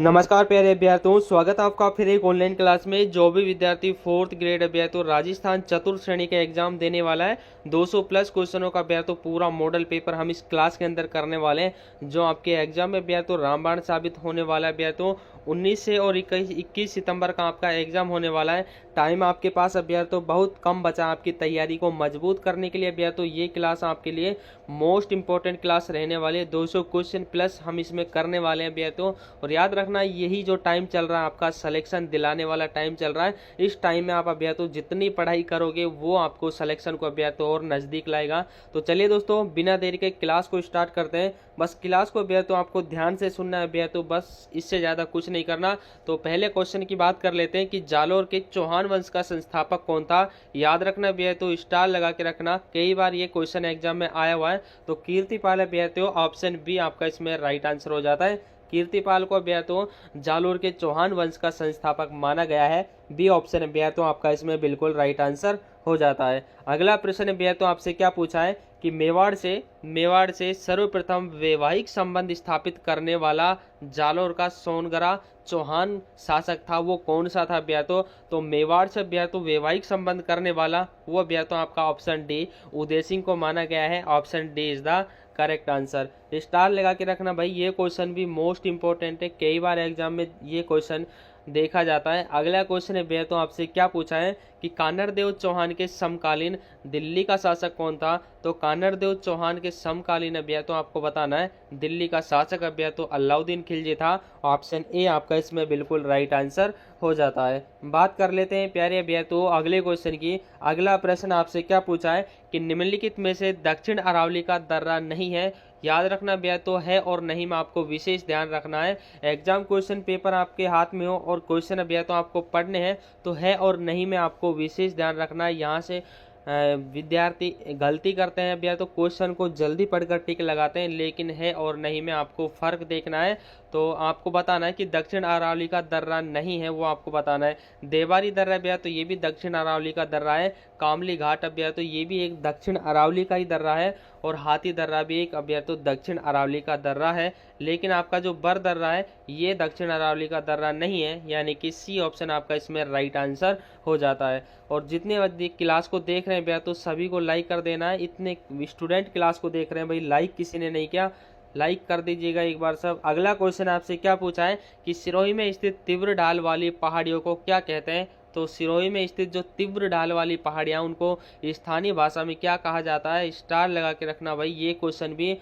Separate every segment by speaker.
Speaker 1: नमस्कार प्यारे अभ्यर्थियों, स्वागत है आपका फिर एक ऑनलाइन क्लास में। जो भी विद्यार्थी 4th ग्रेड अभ्यर्थी राजस्थान चतुर्थ श्रेणी का एग्जाम देने वाला है, 200 प्लस क्वेश्चनों का अभ्यर्थी पूरा मॉडल पेपर हम इस क्लास के अंदर करने वाले हैं, जो आपके एग्जाम में अभ्यर्थी रामबाण साबित होने वाला है। अभ्यर्थियों 19 से और 21 सितंबर का आपका एग्जाम होने वाला है। टाइम आपके पास अभ्यर्थियों बहुत कम बचा आपकी तैयारी को मजबूत करने के लिए। अभ्यर्थियों ये क्लास आपके लिए मोस्ट इंपॉर्टेंट क्लास रहने वाली है। 200 क्वेश्चन प्लस हम इसमें करने वाले हैं अभ्यर्थियों। और याद रखना, यही जो टाइम चल रहा है आपका सिलेक्शन दिलाने वाला टाइम चल रहा है। इस टाइम में आप अभ्यर्थियों जितनी पढ़ाई करोगे वो आपको सिलेक्शन को अभ्यर्थियों और नजदीक लाएगा। तो चलिए दोस्तों, बिना देरी के क्लास को स्टार्ट करते हैं। बस क्लास को अभ्यर्थियों आपको ध्यान से सुनना है अभ्यर्थियों, बस इससे ज्यादा कुछ नहीं करना। तो पहले क्वेश्चन की बात कर लेते हैं कि जालोर के चौहान वंश का संस्थापक कौन था। याद रखना अभ्यर्थियों, स्टार लगा के रखना, कई बार ये क्वेश्चन एग्जाम में आया हुआ है। तो कीर्तिपाल अभ्यर्थियों, ऑप्शन बी आपका इसमें राइट आंसर हो जाता है। कीर्तिपाल को अभ्यर्थियों जालोर के चौहान वंश का संस्थापक माना गया है। बी ऑप्शन अभ्यर्थियों आपका इसमें बिल्कुल राइट आंसर हो जाता है। अगला प्रश्न अभ्यर्थियों आपसे क्या पूछा है कि मेवाड़ से सर्वप्रथम वैवाहिक संबंध स्थापित करने वाला जालोर का सोनगरा चौहान शासक था, वो कौन सा था अभ्यर्थियों। तो मेवाड़ से अभ्यर्थियों वैवाहिक संबंध करने वाला वो अभ्यर्थियों आपका ऑप्शन डी उदय सिंह को माना गया है। Option D is the correct answer. Star लगा के रखना भाई, ये क्वेश्चन भी मोस्ट इंपॉर्टेंट है, कई बार एग्जाम में ये क्वेश्चन देखा जाता है। अगला क्वेश्चन है भैया, तो आपसे क्या पूछा है कि कानरदेव चौहान के समकालीन दिल्ली का शासक कौन था। तो कानरदेव चौहान के समकालीन अभ्या तो आपको बताना है दिल्ली का शासक अभ्या तो अलाउद्दीन खिलजी था। ऑप्शन ए आपका इसमें बिल्कुल राइट आंसर हो जाता है। बात कर लेते हैं प्यारे अभ्या तो अगले क्वेश्चन की। अगला प्रश्न आपसे क्या पूछा है कि निम्नलिखित में से दक्षिण अरावली का दर्रा नहीं है। याद रखना भैया तो है और नहीं में आपको विशेष ध्यान रखना है। एग्जाम क्वेश्चन पेपर आपके हाथ में हो और क्वेश्चन भैया तो आपको पढ़ने हैं, तो है और नहीं में आपको विशेष ध्यान रखना है। यहाँ से विद्यार्थी गलती करते हैं भैया तो क्वेश्चन को जल्दी पढ़कर टिक लगाते हैं, लेकिन है और नहीं में आपको फर्क देखना है। तो आपको बताना है कि दक्षिण अरावली का दर्रा नहीं है, वो आपको बताना है। देवारी दर्रा भैया तो ये भी दक्षिण अरावली का दर्रा है। कामली घाट भैया तो ये भी एक दक्षिण अरावली का ही दर्रा है। और हाथी दर्रा भी एक अभ्या तो दक्षिण अरावली का दर्रा है। लेकिन आपका जो बर दर्रा है ये दक्षिण अरावली का दर्रा नहीं है, यानी कि सी ऑप्शन आपका इसमें राइट आंसर हो जाता है। और जितने क्लास को देख रहे हैं भैया तो सभी को लाइक कर देना है। इतने स्टूडेंट क्लास को देख रहे हैं भाई, लाइक किसी ने नहीं किया, लाइक कर दीजिएगा एक बार सब। अगला क्वेश्चन आपसे क्या पूछा है कि सिरोही में स्थित तीव्र ढाल वाली पहाड़ियों को क्या कहते हैं। तो सिरोही में स्थित जो तीव्र ढाल वाली पहाड़ियां उनको स्थानीय भाषा में क्या कहा जाता है। स्टार लगा के रखना भाई, ये क्वेश्चन भी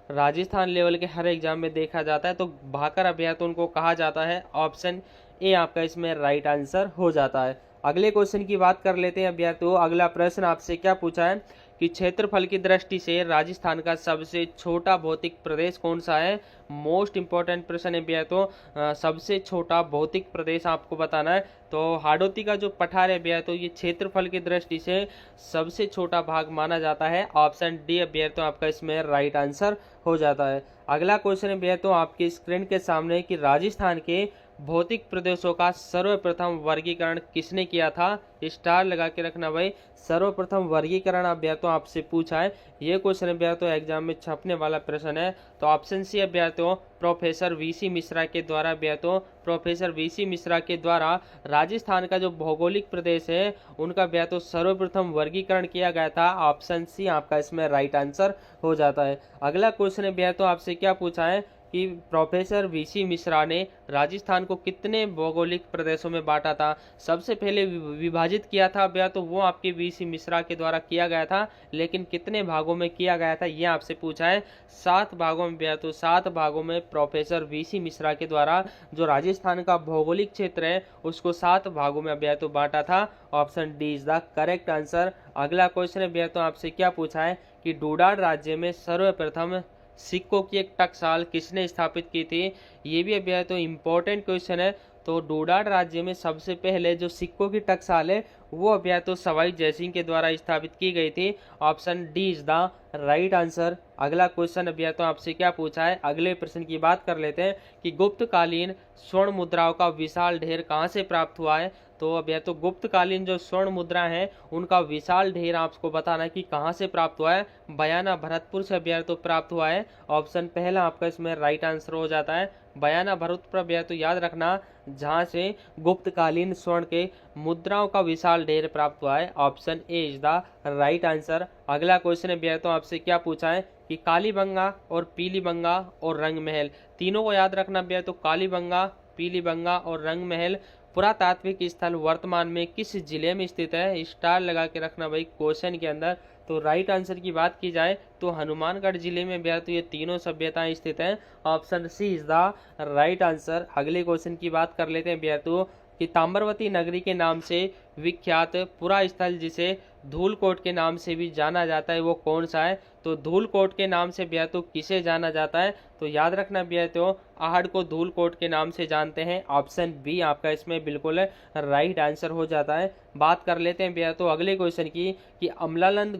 Speaker 1: राजस्थान लेवल के हर एग्जाम में देखा जाता है। तो भाकर अभ्या तो उनको कहा जाता है। ऑप्शन ए आपका इसमें राइट आंसर हो जाता है। अगले क्वेश्चन की बात कर लेते हैं अभ्यर्थियों। अगला प्रश्न आपसे क्या पूछा है कि क्षेत्रफल की दृष्टि से राजस्थान का सबसे छोटा भौतिक प्रदेश कौन सा है। मोस्ट इंपॉर्टेंट प्रश्न है भैया तो सबसे छोटा भौतिक प्रदेश आपको बताना है। तो हाड़ौती का जो पठार है भैया तो ये क्षेत्रफल की दृष्टि से सबसे छोटा भाग माना जाता है। ऑप्शन डी भैया तो आपका इसमें राइट आंसर हो जाता है। अगला क्वेश्चन है भैया तो आपकी स्क्रीन के सामने कि राजस्थान के भौतिक प्रदेशों का सर्वप्रथम वर्गीकरण किसने किया था। स्टार लगा के रखना भाई, सर्वप्रथम वर्गीकरण अभ्या तो आपसे पूछा है। ये क्वेश्चन अभ्या तो एग्जाम में छपने वाला प्रश्न है। तो ऑप्शन सी अभ्या तो प्रोफेसर वीसी मिश्रा के द्वारा अभ्या तो प्रोफेसर वीसी मिश्रा के द्वारा राजस्थान का जो भौगोलिक प्रदेश है उनका अभ्या तो सर्वप्रथम वर्गीकरण किया गया था। ऑप्शन सी आपका इसमें राइट आंसर हो जाता है। अगला क्वेश्चन अभ्या तो आपसे क्या पूछा है कि प्रोफेसर वीसी मिश्रा ने राजस्थान को कितने भौगोलिक प्रदेशों में बांटा था। सबसे पहले विभाजित किया था अभ्या तो वो आपके वीसी मिश्रा के द्वारा किया गया था, लेकिन कितने भागों में किया गया था ये आपसे पूछा है। 7 भागों में अभ्या तो 7 भागों में प्रोफेसर वीसी मिश्रा के द्वारा जो राजस्थान का भौगोलिक क्षेत्र है उसको 7 भागों में अभ्या तो बांटा था। Option D is the correct answer. अगला क्वेश्चन अभ्या तो आपसे क्या पूछा है कि डूडार राज्य में सर्वप्रथम सिक्कों की एक टकसाल किसने स्थापित की थी। ये भी अभ्या तो इम्पोर्टेंट क्वेश्चन है। तो डोडार राज्य में सबसे पहले जो सिक्कों की टकसाल है वो अभ्या तो सवाई जयसिंह के द्वारा स्थापित की गई थी। Option D is the right answer. अगला क्वेश्चन अभ्या तो आपसे क्या पूछा है। अगले प्रश्न की बात कर लेते हैं कि गुप्तकालीन स्वर्ण मुद्राओं का विशाल ढेर कहाँ से प्राप्त हुआ है। तो अभ्या तो गुप्तकालीन जो स्वर्ण मुद्रा है उनका विशाल ढेर आपको बताना है कि कहाँ से प्राप्त हुआ है। बयाना भरतपुर से अभ्या तो प्राप्त हुआ है। ऑप्शन पहला आपका इसमें राइट आंसर हो जाता है। बयाना भरतपुर भैया तो याद रखना जहां से गुप्तकालीन स्वर्ण के मुद्राओं का विशाल ढेर प्राप्त हुआ है। Option A is the right answer. अगला क्वेश्चन है भैया तो आपसे क्या पूछा है कि कालीबंगा और पीलीबंगा और रंग महल, तीनों को याद रखना भैया तो कालीबंगा, पीलीबंगा और रंग महल पुरातात्विक स्थल वर्तमान में किस जिले में स्थित है। स्टार लगा के रखना भाई क्वेश्चन के अंदर। तो राइट आंसर की बात की जाए तो हनुमानगढ़ जिले में भैया तो ये तीनों सभ्यताएं स्थित हैं। Option C is the right answer. अगले क्वेश्चन की बात कर लेते हैं भैया तो कि ताम्रवती नगरी के नाम से विख्यात पुरा स्थल जिसे धूलकोट के नाम से भी जाना जाता है वो कौन सा है। तो धूलकोट के नाम से भैया तो किसे जाना जाता है, तो याद रखना भैया तो आहड़ को धूलकोट के नाम से जानते हैं। ऑप्शन बी आपका इसमें बिल्कुल राइट आंसर हो जाता है। बात कर लेते हैं भैया तो अगले क्वेश्चन की कि अमलानंद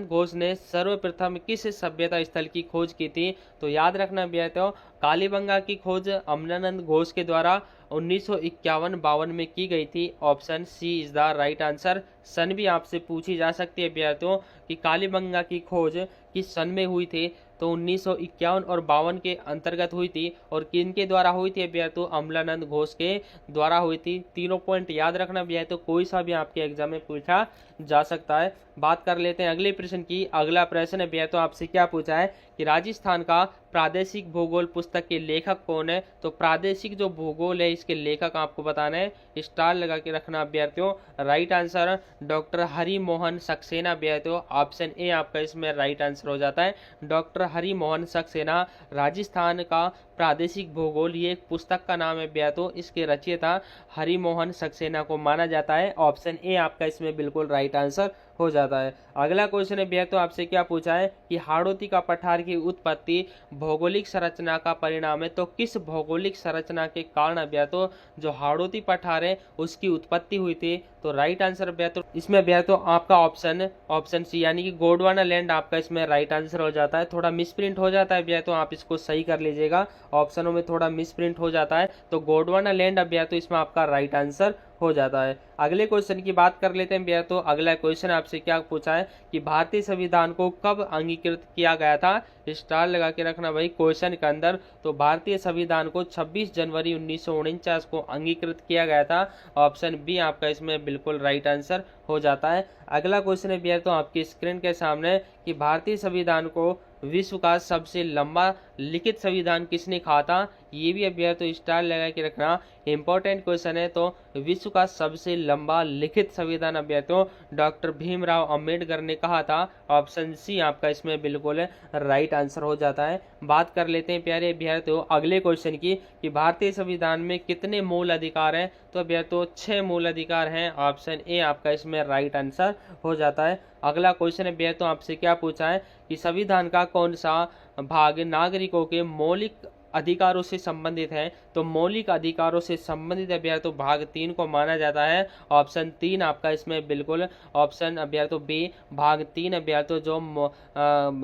Speaker 1: घोष ने सर्वप्रथम किस सभ्यता स्थल की खोज की थी। तो याद रखना भैया तो कालीबंगा की खोज अमलानंद घोष के द्वारा 1951-52 में की गई थी। Option C is the right answer. सन भी आपसे पूछी जा सकती है भैया तो कि कालीबंगा की खोज किस सन में हुई थी। तो 1951 और 52 के अंतर्गत हुई थी और किनके द्वारा हुई थी भैया तो अमलानंद घोष के द्वारा हुई थी। तीनों पॉइंट याद रखना भैया तो कोई सा भी आपके एग्जाम में पूछा जा सकता है। बात कर लेते हैं अगले प्रश्न की। अगला प्रश्न है भैया तो आपसे क्या पूछा है कि राजस्थान का प्रादेशिक भूगोल पुस्तक के लेखक कौन है। तो प्रादेशिक जो भूगोल है इसके लेखक आपको बताना है। स्टार लगा के रखना अभ्यर्थियों। Right answer doctor Hari Mohan Saxena अभ्यर्थियों। ऑप्शन ए आपका इसमें राइट आंसर हो जाता है। डॉक्टर हरि मोहन सक्सेना राजस्थान का प्रादेशिक भूगोल ये एक पुस्तक का नाम है भैया तो इसके रचयिता हरि मोहन सक्सेना को माना जाता है। ऑप्शन ए आपका इसमें बिल्कुल राइट आंसर हो जाता है। अगला क्वेश्चन है भैया तो आपसे क्या पूछा है कि हाड़ौती का पठार की उत्पत्ति भौगोलिक संरचना का परिणाम है। तो किस भौगोलिक संरचना के कारण भैया तो जो हाड़ौती पठार है उसकी उत्पत्ति हुई थी। तो राइट आंसर भैया तो इसमें भैया तो आपका ऑप्शन सी यानी कि गोंडवाना लैंड आपका इसमें राइट आंसर हो जाता है। थोड़ा मिसप्रिंट हो जाता है भैया तो आप इसको सही कर लीजिएगा। ऑप्शनों में थोड़ा मिसप्रिंट हो जाता है तो गोंडवाना लैंड भैया तो इसमें आपका राइट आंसर हो जाता है। अगले क्वेश्चन की बात कर लेते हैं भैया तो अगला क्वेश्चन आपसे क्या पूछा है कि भारतीय संविधान को कब अंगीकृत किया गया था। स्टार लगा के रखना भाई क्वेश्चन के अंदर। तो भारतीय संविधान को 26 जनवरी 1949 को अंगीकृत किया गया था। ऑप्शन बी आपका इसमें बिल्कुल राइट आंसर हो जाता है। अगला क्वेश्चन है भैया तो आपकी स्क्रीन के सामने कि भारतीय संविधान को विश्व का सबसे लंबा लिखित संविधान किसने कहा था। ये भी भैया तो स्टार लगा के रखना इंपॉर्टेंट क्वेश्चन है। तो विश्व का सबसे लंबा लिखित संविधान भैया तो डॉक्टर भीमराव अंबेडकर ने कहा था। ऑप्शन सी आपका इसमें बिल्कुल राइट आंसर हो जाता है। बात कर लेते हैं प्यारे भैया तो अगले क्वेश्चन की कि भारतीय संविधान में कितने मूल अधिकार हैं। तो भैया तो 6 मूल अधिकार हैं। ऑप्शन ए आपका इसमें राइट आंसर हो जाता है। अगला क्वेश्चन है भैया तो आपसे क्या पूछा है कि संविधान का कौन सा भाग नागरिकों के मौलिक अधिकारों से संबंधित है। तो मौलिक अधिकारों से संबंधित अभ्यास तो भाग 3 को माना जाता है। ऑप्शन 3 आपका इसमें बिल्कुल ऑप्शन अभ्यास तो बी भाग 3 अभ्यास तो जो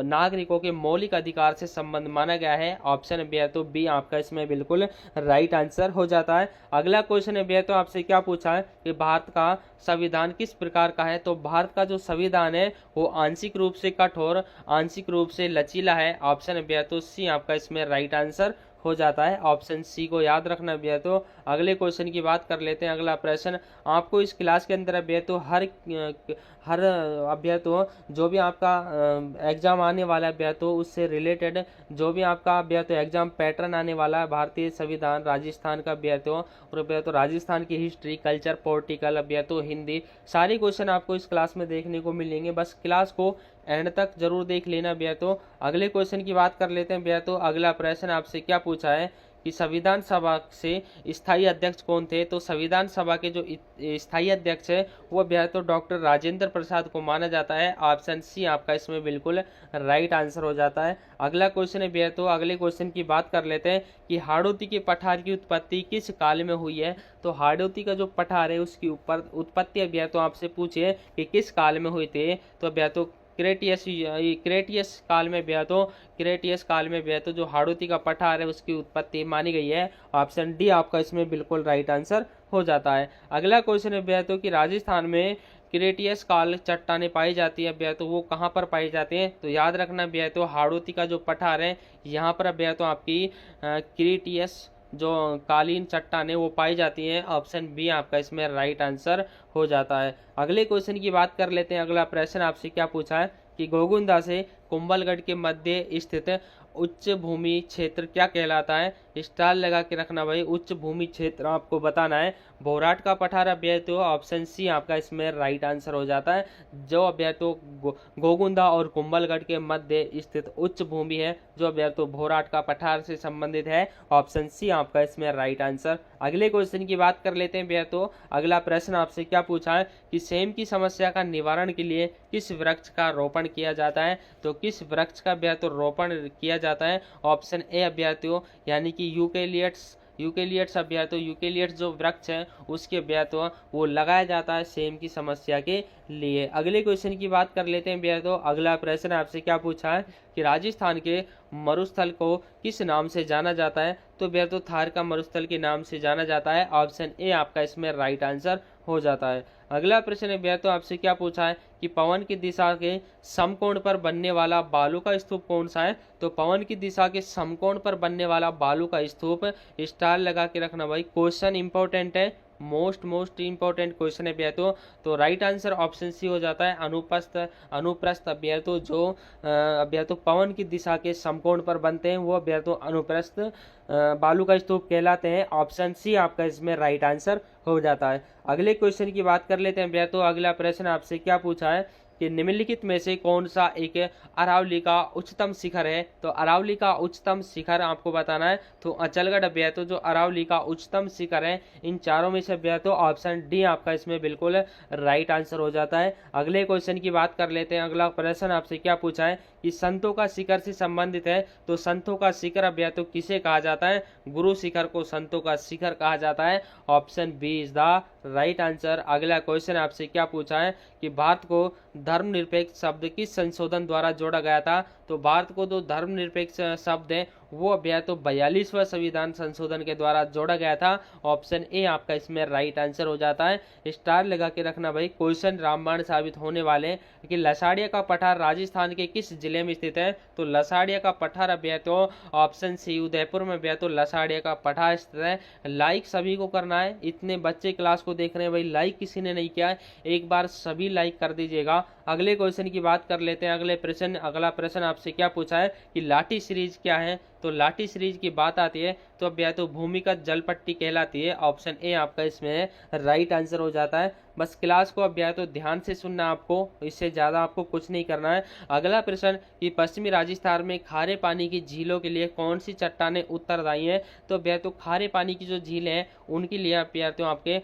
Speaker 1: नागरिकों के मौलिक अधिकार से संबंध माना गया है। ऑप्शन अभ्यास तो बी आपका इसमें बिल्कुल राइट आंसर हो जाता है। अगला क्वेश्चन अभ्यास तो आपसे क्या पूछा है कि भारत का संविधान किस प्रकार का है। तो भारत का जो संविधान है वो आंशिक रूप से कठोर, आंशिक रूप से लचीला है। ऑप्शन अभ्यास तो सी आपका इसमें राइट आंसर हो जाता है। ऑप्शन सी को याद रखना भैया। तो अगले क्वेश्चन की बात कर लेते हैं। अगला प्रश्न आपको इस क्लास के अंदर भैया तो हर अभ्यास तो जो भी आपका एग्जाम आने वाला है भैया तो उससे रिलेटेड जो भी आपका भैया तो एग्जाम पैटर्न आने वाला है भारतीय संविधान राजस्थान का भैया तो और भैया तो राजस्थान की हिस्ट्री कल्चर पॉलिटिकल भैया तो हिंदी सारी क्वेश्चन आपको इस क्लास में देखने को मिलेंगे। बस क्लास को एंड तक जरूर देख लेना भैया। तो अगले क्वेश्चन की बात कर लेते हैं भैया। तो अगला प्रश्न आपसे क्या पूछा है कि संविधान सभा से स्थायी अध्यक्ष कौन थे। तो संविधान सभा के जो स्थायी अध्यक्ष है वो भैया तो डॉक्टर राजेंद्र प्रसाद को माना जाता है। ऑप्शन सी आपका इसमें बिल्कुल राइट आंसर हो जाता है। अगला क्वेश्चन है भैया तो अगले क्वेश्चन की बात कर लेते हैं कि हाड़ौती के पठार की उत्पत्ति किस काल में हुई है। तो हाड़ौती का जो पठार है उसकी उत्पत्ति भैया तो आपसे पूछे कि किस काल में हुई थी। तो भैया तो क्रेटियस काल में भैया तो क्रेटियस काल में भैया तो जो हाड़ौती का पठार है उसकी उत्पत्ति मानी गई है। ऑप्शन डी आपका इसमें बिल्कुल राइट आंसर हो जाता है। अगला क्वेश्चन है भैया तो कि राजस्थान में क्रेटियस काल चट्टानें पाई जाती है अभ्यास, तो वो कहाँ पर पाई जाती हैं? तो याद रखना अभ्यास, तो हाड़ौती का जो पठार है यहाँ पर अभ्यास तो आपकी क्रेटियस जो कालीन चट्टानें वो पाई जाती हैं। ऑप्शन बी आपका इसमें राइट आंसर हो जाता है। अगले क्वेश्चन की बात कर लेते हैं। अगला प्रश्न आपसे क्या पूछा है कि गोगुंदा से कुंभलगढ़ के मध्य स्थित उच्च भूमि क्षेत्र क्या कहलाता है? स्टार लगा के रखना भाई, उच्च भूमि क्षेत्र आपको बताना है। भोराट का पठार अभ्यास तो ऑप्शन सी आपका इसमें राइट आंसर हो जाता है। जो अभ्यास तो गोगुंदा और कुंभलगढ़ के मध्य स्थित उच्च भूमि है, जो अभ्यास तो भोराट का पठार से संबंधित है। ऑप्शन सी आपका इसमें राइट आंसर। अगले क्वेश्चन की बात कर लेते हैं भैया। तो अगला प्रश्न आपसे क्या पूछा है कि सेम की समस्या का निवारण के लिए किस वृक्ष का रोपण किया जाता है? तो किस वृक्ष का अभ्यास तो रोपण किया जाता है? ऑप्शन ए अभ्यास यानी कि यूकेलियट्स अभ्यास, तो यूकेलियट्स जो वृक्ष है उसके अभ्यास वो लगाया जाता है सेम की समस्या के लिए। अगले क्वेश्चन की बात कर लेते हैं भैया। तो अगला प्रश्न आपसे क्या पूछा है कि राजस्थान के मरुस्थल को किस नाम से जाना जाता है? तो भैया तो थार का मरुस्थल के नाम से जाना जाता है। ऑप्शन ए आपका इसमें राइट आंसर हो जाता है। अगला प्रश्न भैया तो आपसे क्या पूछा है कि पवन की दिशा के समकोण पर बनने वाला बालू का स्तूप कौन सा है? तो पवन की दिशा के समकोण पर बनने वाला बालू का स्तूप, स्टार लगा के रखना भाई, क्वेश्चन इंपॉर्टेंट है, मोस्ट इंपॉर्टेंट क्वेश्चन है भैया। तो राइट आंसर ऑप्शन सी हो जाता है। अनुप्रस्थ अभ्यास तो जो अभ्यास तो पवन की दिशा के समकोण पर बनते हैं वो अभ्यास तो अनुप्रस्थ बालू का स्तूप कहलाते हैं। ऑप्शन सी आपका इसमें राइट आंसर हो जाता है। अगले क्वेश्चन की बात कर लेते हैं भैया। तो अगला प्रश्न आपसे क्या पूछा है कि निम्नलिखित में से कौन सा एक अरावली का उच्चतम शिखर है? तो अरावली का उच्चतम शिखर आपको बताना है। तो अचलगढ़ अभ्यास तो जो अरावली का उच्चतम शिखर है, इन चारों में से अभ्यास तो ऑप्शन डी आपका इसमें बिल्कुल राइट आंसर हो जाता है। अगले क्वेश्चन की बात कर लेते हैं। अगला प्रश्न आपसे क्या पूछा है कि संतों का शिखर से संबंधित है। तो संतों का शिखर अभ्यास तो किसे कहा जाता है? गुरु शिखर को संतों का शिखर कहा जाता है। Option B is the right answer. अगला क्वेश्चन आपसे क्या पूछा है कि भारत को धर्मनिरपेक्ष शब्द किस संशोधन द्वारा जोड़ा गया था? तो भारत को जो धर्मनिरपेक्ष शब्द है वो अभ्यास तो 42वां संविधान संशोधन के द्वारा जोड़ा गया था। ऑप्शन ए आपका इसमें राइट आंसर हो जाता है। स्टार लगा के रखना भाई, क्वेश्चन रामबाण साबित होने वाले कि लसाड़िया का पठार राजस्थान के किस जिले में स्थित है? तो लसाड़िया का पठार अभ्यास तो ऑप्शन सी उदयपुर में अभ्यास तो लसाड़िया का पठार स्थित है। लाइक सभी को करना है, इतने बच्चे क्लास को देख रहे हैं भाई, लाइक किसी ने नहीं किया है, एक बार सभी लाइक कर दीजिएगा। अगले क्वेश्चन की बात कर लेते हैं। अगला प्रश्न आपसे क्या पूछा है कि लाठी सीरीज क्या है? तो लाठी सीरीज की बात आती है तो अब या तो भूमिगत जल पट्टी कहलाती है। ऑप्शन ए आपका इसमें राइट आंसर हो जाता है। बस क्लास को अब या तो ध्यान से सुनना आपको, इससे ज़्यादा आपको कुछ नहीं करना है। अगला प्रश्न कि पश्चिमी राजस्थान में खारे पानी की झीलों के लिए कौन सी चट्टानें उत्तरदायी हैं? तो अब या तो खारे पानी की जो झीलें हैं उनके लिए आप या तो आपके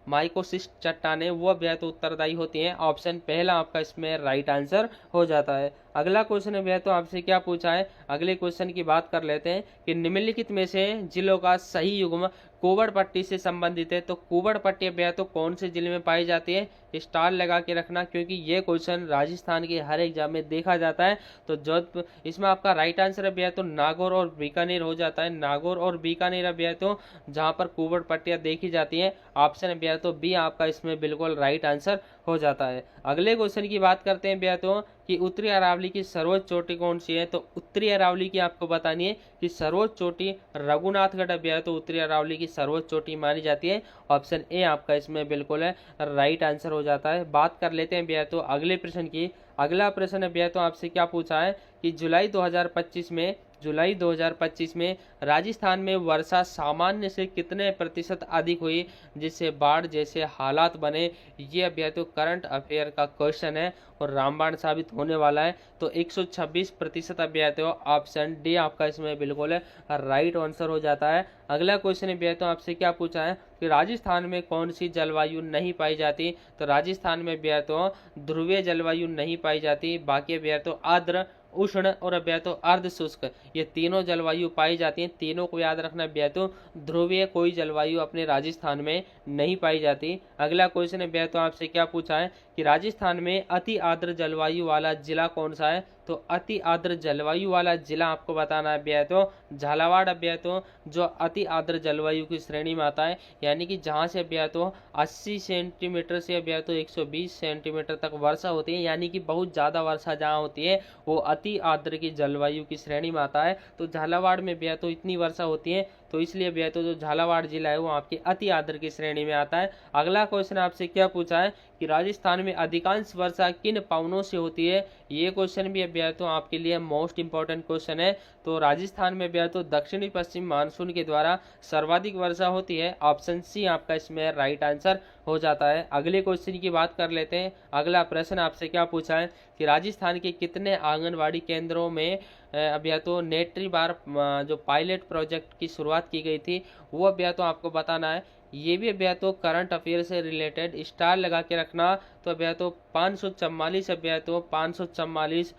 Speaker 1: माइकोसिस्ट चट्टानें वो अब या तो उत्तरदायी होती हैं। ऑप्शन पहला आपका इसमें राइट आंसर हो जाता है। अगला क्वेश्चन है भैया तो आपसे क्या पूछा है, अगले क्वेश्चन की बात कर लेते हैं कि निम्नलिखित में से जिलों का सही युग्म कुवड़ पट्टी से संबंधित है। तो कुवड़ पट्टी भैया तो कौन से जिले में पाई जाती है? स्टार लगा के रखना, क्योंकि ये क्वेश्चन राजस्थान के हर एग्जाम में देखा जाता है। तो जोधपुर, इसमें आपका राइट आंसर है भैया तो नागौर और बीकानेर हो जाता है। नागौर और बीकानेर भैया तो जहाँ पर कुवड़ पट्टियाँ देखी जाती हैं। ऑप्शन है भैया तो बी आपका इसमें बिल्कुल राइट आंसर हो जाता है। अगले क्वेश्चन की बात करते हैं भैया तो कि उत्तरी अरावली की सर्वोच्च चोटी कौन सी है? तो उत्तरी अरावली की आपको बतानी है कि सर्वोच्च चोटी रघुनाथगढ़ भैया तो उत्तरी अरावली की सर्वोच्च चोटी मानी जाती है। ऑप्शन ए आपका इसमें बिल्कुल है राइट आंसर हो जाता है। बात कर लेते हैं भैया तो अगले प्रश्न की। अगला प्रश्न है भैया तो आपसे क्या पूछा है कि जुलाई 2025 में राजस्थान में वर्षा सामान्य से कितने प्रतिशत अधिक हुई जिससे बाढ़ जैसे हालात बने? ये अभ्यास तो करंट अफेयर का क्वेश्चन है और रामबाण साबित होने वाला है। तो 126% अभ्यास तो ऑप्शन डी आपका इसमें बिल्कुल राइट आंसर हो जाता है। अगला क्वेश्चन अभ्यास तो आपसे क्या पूछा है कि राजस्थान में कौन सी जलवायु नहीं पाई जाती? तो राजस्थान में अभ्यास तो ध्रुवीय जलवायु नहीं पाई जाती। बाकी अभ्यास तो आर्द्र, उष्ण और अभ्यास तो अर्ध शुष्क, ये तीनों जलवायु पाई जाती हैं। तीनों को याद रखना अभ्यास तो ध्रुवीय कोई जलवायु अपने राजस्थान में नहीं पाई जाती। अगला क्वेश्चन अभ्यास तो आपसे क्या पूछा है कि राजस्थान में अति आर्द्र जलवायु वाला जिला कौन सा है। तो अति आर्द्र जलवायु वाला जिला आपको बताना है भैया तो झालावाड़ भैया तो जो अति आर्द्र जलवायु की श्रेणी में आता है, यानी कि जहाँ से भैया तो 80 सेंटीमीटर से भैया तो 120 सेंटीमीटर तक वर्षा होती है, यानी कि बहुत ज़्यादा वर्षा जहाँ होती है वो अति आर्द्र की जलवायु की श्रेणी में आता है। तो झालावाड़ में भैया तो इतनी वर्षा होती है, तो इसलिए भैया तो जो झालावाड़ जिला है वो आपकी अति आर्द्र की श्रेणी में आता है। अगला क्वेश्चन आपसे क्या पूछा है कि राजस्थान में अधिकांश वर्षा किन पवनों से होती है। ये क्वेश्चन भी भैया तो आपके लिए मोस्ट इंपॉर्टेंट क्वेश्चन है। तो राजस्थान में भैया तो दक्षिणी पश्चिम मानसून के द्वारा सर्वाधिक वर्षा होती है। ऑप्शन सी आपका इसमें राइट आंसर हो जाता है। अगले क्वेश्चन की बात कर लेते हैं। अगला प्रश्न आपसे क्या पूछा है कि राजस्थान के कितने आंगनवाड़ी केंद्रों में अभी तो नेट्री बार जो पायलट प्रोजेक्ट की शुरुआत की गई थी वो अभी तो आपको बताना है। ये भी अभी तो करंट अफेयर से रिलेटेड स्टार लगा के रखना। तो अभी तो 544 अभी तो 544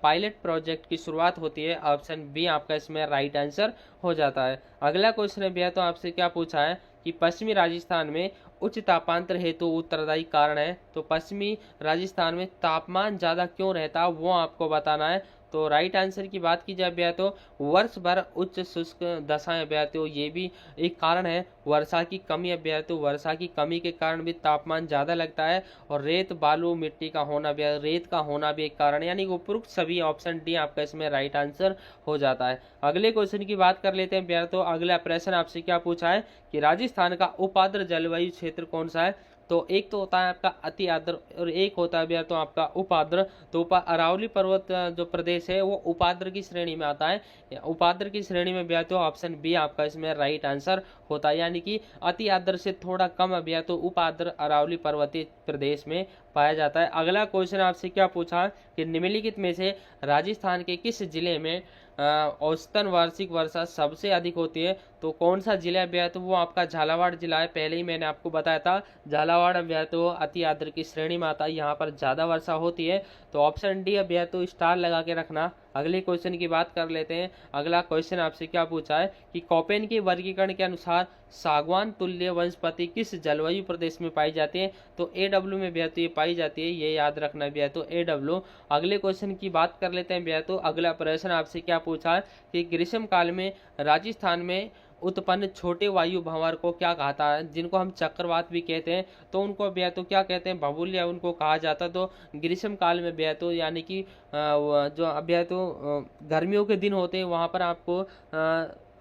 Speaker 1: पायलट प्रोजेक्ट की शुरुआत होती है। ऑप्शन बी आपका इसमें राइट आंसर हो जाता है। अगला क्वेश्चन अभी तो आपसे क्या पूछा है कि पश्चिमी राजस्थान में उच्च तापांतर हेतु उत्तरदायी कारण है। तो पश्चिमी राजस्थान में तापमान ज़्यादा क्यों रहता वो आपको बताना है। तो राइट आंसर की बात की जाए भैया तो वर्ष भर उच्च शुष्क दशाएं भैया तो ये भी एक कारण है। वर्षा की कमी भैया तो वर्षा की कमी के कारण भी तापमान ज़्यादा लगता है, और रेत बालू मिट्टी का होना भी, रेत का होना भी एक कारण है, यानी उपरोक्त सभी ऑप्शन डी आपका इसमें राइट आंसर हो जाता है। अगले क्वेश्चन की बात कर लेते हैं भैया तो अगला प्रश्न आपसे क्या पूछा है कि राजस्थान का उपाद्र जलवायु क्षेत्र कौन सा है। तो एक तो होता है आपका अति आर्द्र और एक होता है भैया तो आपका उपाद्र। तो अरावली पर्वत जो प्रदेश है वो उपाद्र की श्रेणी में आता है। उपाद्र की श्रेणी में भैया तो ऑप्शन बी आपका इसमें राइट आंसर होता है, यानी कि अति आर्द्र से थोड़ा कम भैया तो उपाद्र अरावली पर्वतीय प्रदेश में पाया जाता है। अगला क्वेश्चन आपसे क्या पूछा कि निम्नलिखित में से राजस्थान के किस जिले में औसतन वार्षिक वर्षा सबसे अधिक होती है। तो कौन सा जिला भैया तो वो आपका झालावाड़ जिला है। पहले ही मैंने आपको बताया था झालावाड़ भैया तो अति आर्द्र की श्रेणी में आता है, यहाँ पर ज़्यादा वर्षा होती है। तो ऑप्शन डी भैया तो स्टार लगा के रखना। अगले क्वेश्चन की बात कर लेते हैं। अगला क्वेश्चन आपसे क्या पूछा है कि कॉपेन के वर्गीकरण के अनुसार सागवान तुल्य वनस्पति किस जलवायु प्रदेश में पाई जाती है। तो AW में भैया तो ये पाई जाती है, ये याद रखना भैया तो AW। अगले क्वेश्चन की बात कर लेते हैं भैया तो अगला प्रश्न आपसे क्या पूछा है कि ग्रीष्म काल में राजस्थान में उत्पन्न छोटे वायु भंवर को क्या कहता है, जिनको हम चक्रवात भी कहते हैं। तो उनको भैया तो क्या कहते हैं, भवुल्य उनको कहा जाता है। तो ग्रीष्म काल में भैया तो यानी कि जो भैया तो गर्मियों के दिन होते हैं वहाँ पर आपको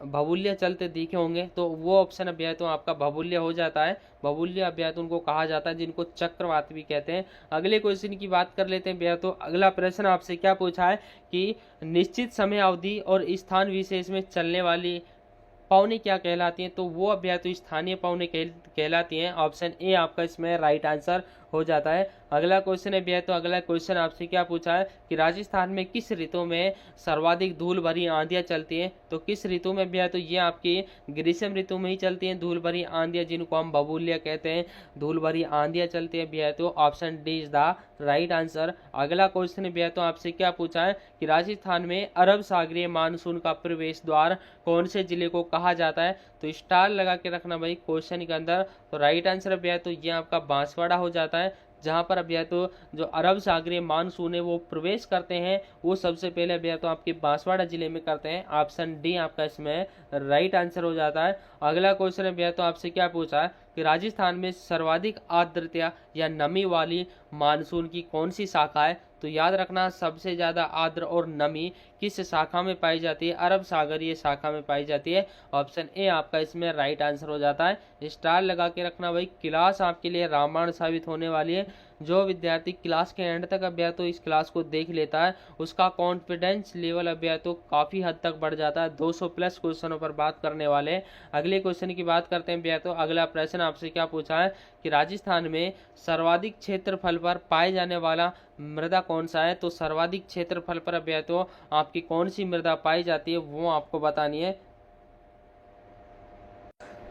Speaker 1: भवुल्य चलते दिखे होंगे, तो वो ऑप्शन भैया तो आपका भवुल्य हो जाता है। भवुल्य भैया तो उनको कहा जाता है जिनको चक्रवात भी कहते हैं। अगले क्वेश्चन की बात कर लेते हैं भैया तो अगला प्रश्न आपसे क्या पूछा है कि निश्चित समय अवधि और स्थान विशेष में चलने वाली पौने क्या कहलाती हैं। तो वो अभ्या तो स्थानीय पौने कहलाती हैं। ऑप्शन ए आपका इसमें राइट आंसर हो जाता है। अगला क्वेश्चन है भैया तो अगला क्वेश्चन आपसे क्या पूछा है कि राजस्थान में किस ऋतु में सर्वाधिक धूल भरी आंधियां चलती हैं। तो किस ऋतु में भैया तो ये आपकी ग्रीष्म ऋतु में ही चलती हैं धूल भरी आंधियां, जिनको हम भवुल्य कहते हैं। धूल भरी आंधियां चलती है भैया तो option D is the right answer. अगला क्वेश्चन भैया तो आपसे क्या पूछा है कि राजस्थान में अरब सागरीय मानसून का प्रवेश द्वार कौन से जिले को कहा जाता है। तो स्टार लगा के रखना भाई क्वेश्चन के अंदर। तो राइट आंसर भैया तो ये आपका बांसवाड़ा हो जाता है, जहां पर भैया तो जो अरब सागरीय मानसून है वो प्रवेश करते हैं वो सबसे पहले भैया तो आपके बांसवाड़ा जिले में करते हैं। ऑप्शन डी आपका इसमें राइट आंसर हो जाता है। अगला क्वेश्चन है भैया तो आपसे क्या पूछा है कि राजस्थान में सर्वाधिक आर्द्रता या नमी वाली मानसून की कौन सी शाखा है। तो याद रखना सबसे ज्यादा आर्द्र और नमी किस शाखा में पाई जाती है, अरब सागरीय शाखा में पाई जाती है। ऑप्शन ए आपका इसमें राइट आंसर हो जाता है। स्टार लगा के रखना भाई, क्लास आपके लिए रामायण साबित होने वाली है। जो विद्यार्थी क्लास के एंड तक अभ्या तो इस क्लास को देख लेता है उसका कॉन्फिडेंस लेवल अभ्या तो काफी हद तक बढ़ जाता है। 200 प्लस क्वेश्चनों पर बात करने वाले हैं। अगले क्वेश्चन की बात करते हैं भैया तो अगला प्रश्न आपसे क्या पूछा है कि राजस्थान में सर्वाधिक क्षेत्रफल पर पाए जाने वाला मृदा कौन सा है। तो सर्वाधिक क्षेत्रफल पर भैया तो आपकी कौन सी मृदा पाई जाती है वो आपको बतानी है।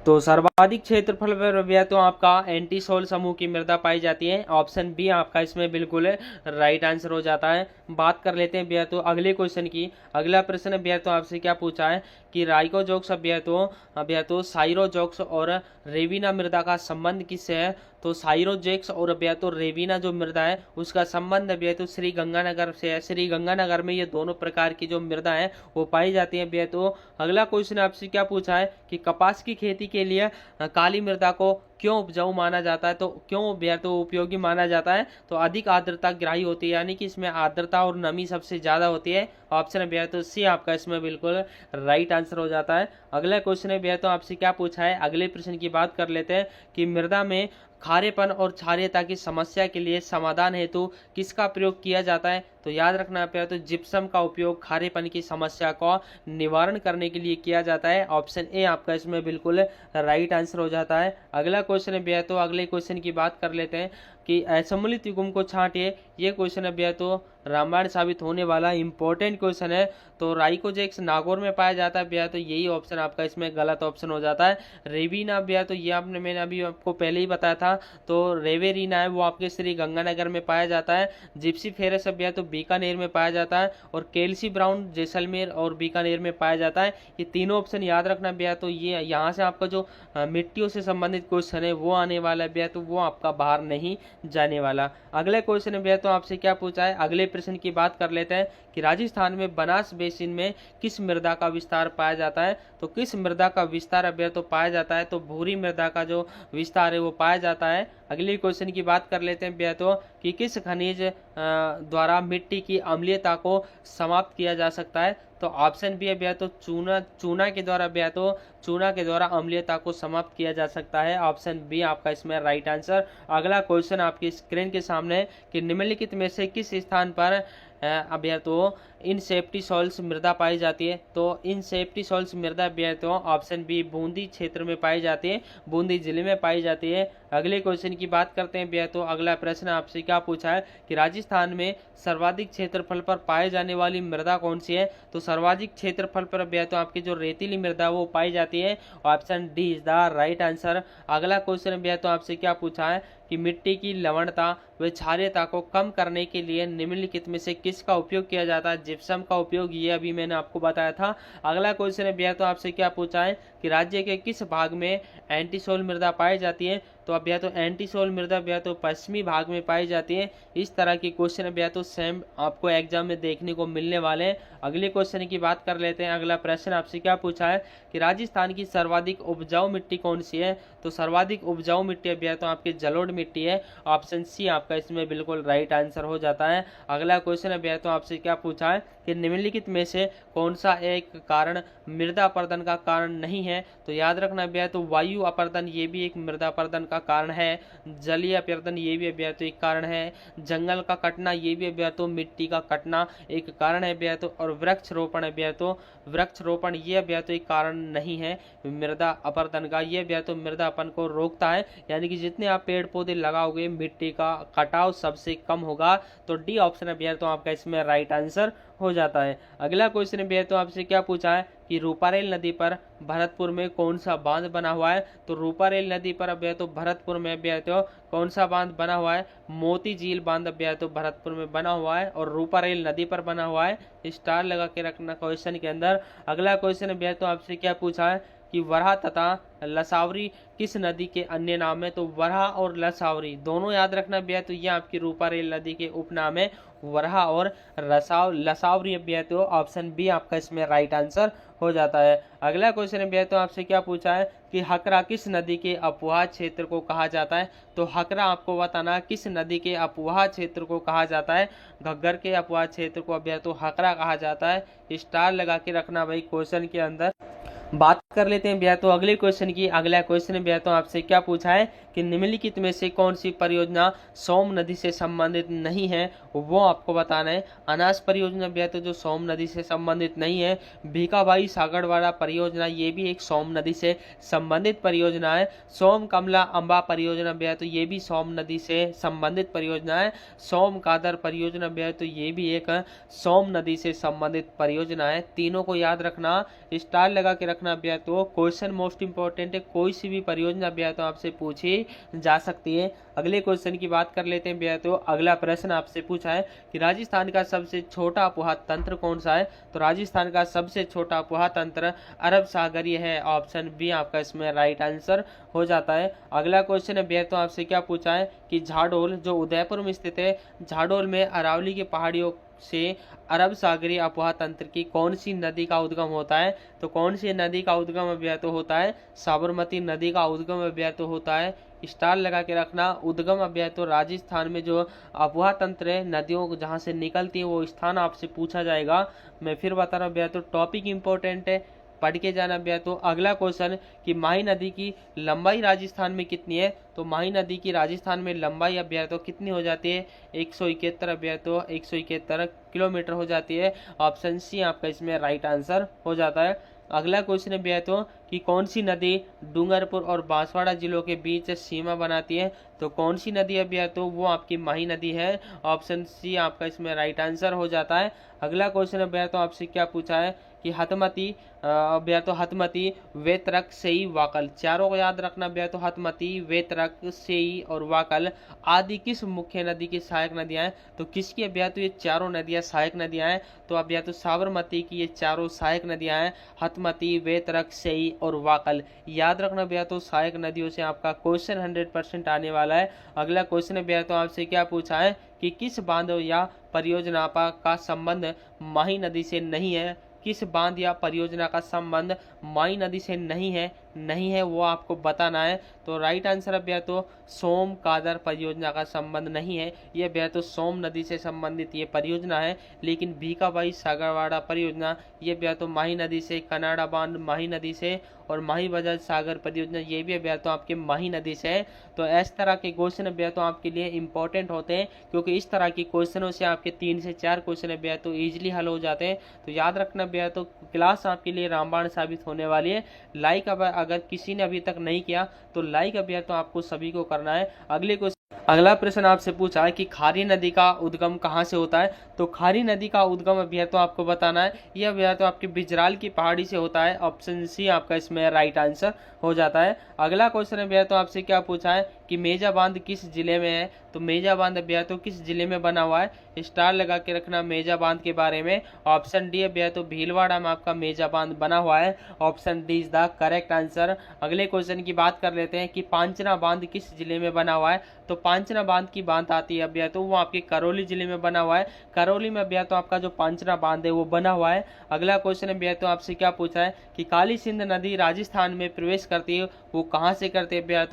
Speaker 1: तो तो सर्वाधिक क्षेत्रफल पर भैया तो आपका एंटीसोल समूह की मृदा पाई जाती है। ऑप्शन बी आपका इसमें बिल्कुल राइट आंसर हो जाता है। बात कर लेते हैं भैया तो अगले क्वेश्चन की। अगला प्रश्न भैया तो आपसे क्या पूछा है कि राइकोजोक्स भैया तो साइरोजोक्स और रेविना मृदा का संबंध किससे है। तो साइरोजेक्स और भैया तो रेविना जो मृदा है उसका संबंध भैया तो श्री गंगानगर से है। श्री गंगानगर में ये दोनों प्रकार की जो मृदा है वो पाई जाती है भैया। तो अगला क्वेश्चन आपसे क्या पूछा है कि कपास की खेती के लिए काली मृदा को क्यों उपजाऊ माना जाता है। तो क्यों भैया तो उपयोगी माना जाता है। तो अधिक आर्द्रता ग्राही होती है, यानी कि इसमें आर्द्रता और नमी सबसे ज्यादा होती है। ऑप्शन भैया तो सी आपका इसमें बिल्कुल राइट आंसर हो जाता है। अगला क्वेश्चन है भैया तो आपसे क्या पूछा है। अगले प्रश्न की बात कर लेते हैं कि मृदा में खारेपन और क्षारीयता की समस्या के लिए समाधान हेतु किसका प्रयोग किया जाता है। तो याद रखना भैया तो जिप्सम का उपयोग खारेपन की समस्या का निवारण करने के लिए किया जाता है। ऑप्शन ए आपका इसमें बिल्कुल राइट आंसर हो जाता है। अगला क्वेश्चन है भैया तो अगले क्वेश्चन की बात कर लेते हैं कि असम्मिलित युग्म को छांटिए। ये क्वेश्चन है भैया तो रामायण साबित होने वाला इंपॉर्टेंट क्वेश्चन है। तो राइकोजेक्स नागौर में पाया जाता है भैया तो यही ऑप्शन आपका इसमें गलत ऑप्शन हो जाता है। रेविना भैया तो ये मैंने अभी आपको पहले ही बताया था। तो रेवेरिना है वो आपके श्री गंगानगर में पाया जाता है। जिप्सी फेरस भैया तो बीकानेर में पाया जाता है और केल्सी ब्राउन जैसलमेर और बीकानेर में पाया जाता है। ये तीनों ऑप्शन याद रखना भैया। तो ये यहाँ से आपका जो मिट्टियों से संबंधित क्वेश्चन है वो आने वाला है भैया तो वो आपका बाहर नहीं जाने वाला। अगले क्वेश्चन है भैया तो आपसे क्या पूछा है। अगले प्रश्न की बात कर लेते हैं कि राजस्थान में बनास बेसिन में किस मृदा का विस्तार पाया जाता है। तो किस मृदा का विस्तार भैया तो पाया जाता है। तो भूरी मृदा का जो विस्तार है वो पाया जाता है। अगली क्वेश्चन की बात कर लेते हैं भैया तो कि किस खनिज द्वारा मिट्टी की अम्लीयता को समाप्त किया जा सकता है। तो ऑप्शन बी है भैया तो चूना के द्वारा भैया तो चूना के द्वारा अम्लीयता को समाप्त किया जा सकता है। ऑप्शन बी आपका इसमें राइट आंसर। अगला क्वेश्चन आपकी स्क्रीन के सामने है कि निम्नलिखित में से किस स्थान पर भैया तो इन सेफ्टी सॉल्स मृदा पाई जाती है। तो इन सेफ्टी सॉल्स मृदा भैया तो ऑप्शन बी बूंदी क्षेत्र में पाई जाती है, बूंदी जिले में पाई जाती है। अगले क्वेश्चन की बात करते हैं भैया तो अगला प्रश्न आपसे क्या पूछा है कि राजस्थान में सर्वाधिक क्षेत्रफल पर पाए जाने वाली मृदा कौन सी है। तो सर्वाधिक क्षेत्रफल पर भैया तो आपकी जो रेतीली मृदा वो पाई जाती है। Option D is the right answer. अगला क्वेश्चन भैया तो आपसे क्या पूछा है कि मिट्टी की लवणता व क्षारीयता को कम करने के लिए निम्नलिखित में से किसका उपयोग किया जाता है। जिप्सम का उपयोग, ये अभी मैंने आपको बताया था। अगला क्वेश्चन है भैया तो आपसे क्या पूछा है कि राज्य के किस भाग में एंटीसोल मृदा पाई जाती है। तो अब भैया तो एंटीसोल मृदा भैया तो पश्चिमी भाग में पाई जाती है। इस तरह की क्वेश्चन भैया तो सेम आपको एग्जाम में देखने को मिलने वाले हैं। अगले क्वेश्चन की बात कर लेते हैं। अगला प्रश्न आपसे क्या पूछा है कि राजस्थान की सर्वाधिक उपजाऊ मिट्टी कौन सी है। तो सर्वाधिक उपजाऊ मिट्टी भैया तो आपकी जलोढ़ मिट्टी है। ऑप्शन सी आपका इसमें बिल्कुल राइट आंसर हो जाता है। अगला क्वेश्चन है भैया तो आपसे क्या पूछा है कि निम्नलिखित में से कौन सा एक कारण मृदा अपरदन का कारण नहीं है। तो याद रखना भैया तो वायु अपरदन ये भी एक मृदा अपरदन का कारण है। जलीय अपरदन ये भी भैया तो एक कारण है। जंगल का कटना ये भी भैया तो मिट्टी का कटना एक कारण है भैया तो। और वृक्षरोपण है भैया तो वृक्षरोपण ये भैया तो एक कारण नहीं है मृदा अपरदन का। ये भैया तो मृदापन को रोकता है, यानी कि जितने आप पेड़ पौधे लगाओगे मिट्टी का कटाव सबसे कम होगा। तो डी ऑप्शन है भैया तो आपका इसमें राइट आंसर हो जाता है। अगला क्वेश्चन भैया तो आपसे क्या पूछा है कि रूपारेल नदी पर भरतपुर में कौन सा बांध बना हुआ है। तो रूपारेल नदी पर भैया तो भरतपुर में भैया तो कौन सा बांध बना हुआ है। मोती झील बांध भैया तो भरतपुर में बना हुआ है और रूपारेल नदी पर बना हुआ है। स्टार लगा के रखना क्वेश्चन के अंदर। अगला क्वेश्चन भैया तो आपसे क्या पूछा है कि वराह तथा लसावरी किस नदी के अन्य नाम है। तो वराह और लसावरी दोनों याद रखना भैया तो ये आपकी रूपारेल नदी के उपनाम है, वराह और लसावरी भैया तो ऑप्शन बी आपका इसमें राइट आंसर हो जाता है। अगला क्वेश्चन भैया तो आपसे क्या पूछा है कि हकरा किस नदी के अपवाह क्षेत्र को कहा जाता है। तो हकरा आपको बताना किस नदी के अपवाह क्षेत्र को कहा जाता है। घग्गर के अपवाह क्षेत्र को भैया तो हकरा कहा जाता है। स्टार लगा के रखना भाई क्वेश्चन के अंदर। बात कर लेते हैं भैया तो अगले क्वेश्चन की। अगला क्वेश्चन भैया तो आपसे क्या पूछा है कि निम्नलिखित में से कौन सी परियोजना सोम नदी से संबंधित नहीं है, वो आपको बताना है। अनास परियोजना भैया तो जो सोम नदी से संबंधित नहीं है। भीखाबाई सागरवाड़ा परियोजना ये भी एक सोम नदी से संबंधित परियोजना है। सोम कमला अम्बा परियोजना भैया तो ये भी सोम नदी से संबंधित परियोजना है। सोम कादर परियोजना भैया तो ये भी एक सोम नदी से संबंधित परियोजना है। तीनों को याद रखना, स्टार लगा के रखना भैया तो क्वेश्चन मोस्ट इंपॉर्टेंट है, कोई सी भी परियोजना भैया तो आपसे पूछी जा सकती है। अगले क्वेश्चन की बात कर लेते हैं भैया। तो अगला प्रश्न आपसे पूछा है कि राजस्थान का सबसे छोटा अपोहा तंत्र कौन सा है? तो राजस्थान का सबसे छोटा अपोहा तंत्र अरब सागरीय है। ऑप्शन बी आपका इसमें राइट आंसर हो जाता है। अगला क्वेश्चन है भैया तो आपसे क्या पूछा है कि झाडोल जो उदयपुर में स्थित है, झाडोल में अरावली की पहाड़ियों से अरब सागरीय अपोहा तंत्र की कौन सी नदी का उद्गम होता है? तो कौन सी नदी का उद्गम भैया तो होता है? साबरमती नदी का उद्गम भैया तो होता है। स्टार लगा के रखना। उद्गम अभ्याय तो राजस्थान में जो अफवाह तंत्र है, नदियों जहां से निकलती है, वो स्थान आपसे पूछा जाएगा। मैं फिर बता रहा हूँ भैया तो टॉपिक इंपॉर्टेंट है, पढ़ के जाना भैया। तो अगला क्वेश्चन कि माही नदी की लंबाई राजस्थान में कितनी है? तो माही नदी की राजस्थान में लंबाई अभ्याय तो कितनी हो जाती है? 171 अभ्याय तो 171 किलोमीटर हो जाती है। ऑप्शन सी आपका इसमें राइट आंसर हो जाता है। अगला क्वेश्चन है भैया तो कि कौन सी नदी डूंगरपुर और बांसवाड़ा जिलों के बीच सीमा बनाती है? तो कौन सी नदी है भैया तो वो आपकी माही नदी है। ऑप्शन सी आपका इसमें राइट आंसर हो जाता है। अगला क्वेश्चन है भैया तो आपसे क्या पूछा है कि हतमती भैया तो हतमती, वेतरक, सेई, वाकल, चारों को याद रखना भैया तो हतमती, वेतरक, सेई और वाकल आदि किस मुख्य नदी की सहायक नदियां हैं? तो किसकी भैया तो ये चारों नदियां सहायक नदियां हैं? तो अब भैया तो साबरमती की ये चारों सहायक नदियां हैं, हतमती, वेतरक, सेई और वाकल। याद रखना भैया तो सहायक नदियों से आपका क्वेश्चन 100% आने वाला है। अगला क्वेश्चन है भैया तो आपसे क्या पूछा है कि किस बांध या परियोजना का संबंध माही नदी से नहीं है? किस बांध या परियोजना का संबंध माही नदी से नहीं है वो आपको बताना है। तो राइट आंसर है भैया तो सोम कादर परियोजना का संबंध नहीं है। ये भैया तो सोम नदी से संबंधित ये परियोजना है। लेकिन भीकाबाई सागरवाड़ा परियोजना ये भैया तो माही नदी से, कनाडा बांध माही नदी से, और माही बजाज सागर परियोजना ये भी भैया तो आपके माही नदी से है। तो इस तरह के क्वेश्चन भैया तो आपके लिए इंपॉर्टेंट होते हैं, क्योंकि इस तरह के क्वेश्चनों से आपके 3 से 4 क्वेश्चन भैया तो इजीली हल हो जाते हैं। तो याद रखना भैया तो क्लास आपके लिए रामबाण साबित होने वाली है। लाइक अगर किसी ने अभी तक नहीं किया तो लाइक भैया तो आपको सभी को करना है। अगला प्रश्न आपसे पूछा है कि खारी नदी का उद्गम कहाँ से होता है? तो खारी नदी का उद्गम भैया तो आपको बताना है। यह भैया तो आपके बिजराल की पहाड़ी से होता है। ऑप्शन सी आपका इसमें राइट आंसर हो जाता है। अगला क्वेश्चन है भैया तो आपसे क्या पूछा है कि मेजा बांध किस जिले में है? तो मेजा बांध भैया तो किस जिले में बना हुआ है? स्टार लगा के रखना मेजा बांध के बारे में। ऑप्शन डी है भैया तो भीलवाड़ा में आपका मेजा बांध बना हुआ है। Option D is the correct answer. अगले क्वेश्चन की बात कर लेते हैं कि पांचना बांध किस जिले में बना हुआ है? तो पांचना बांध की बात आती है भैया तो वो आपके करौली जिले में बना हुआ है। करौली में भैया तो आपका जो पांचना बांध है वो बना हुआ है। अगला क्वेश्चन है भैया तो आपसे क्या पूछा है कि काली सिंध नदी राजस्थान में प्रवेश करती है, वो कहाँ से करते हैं भैया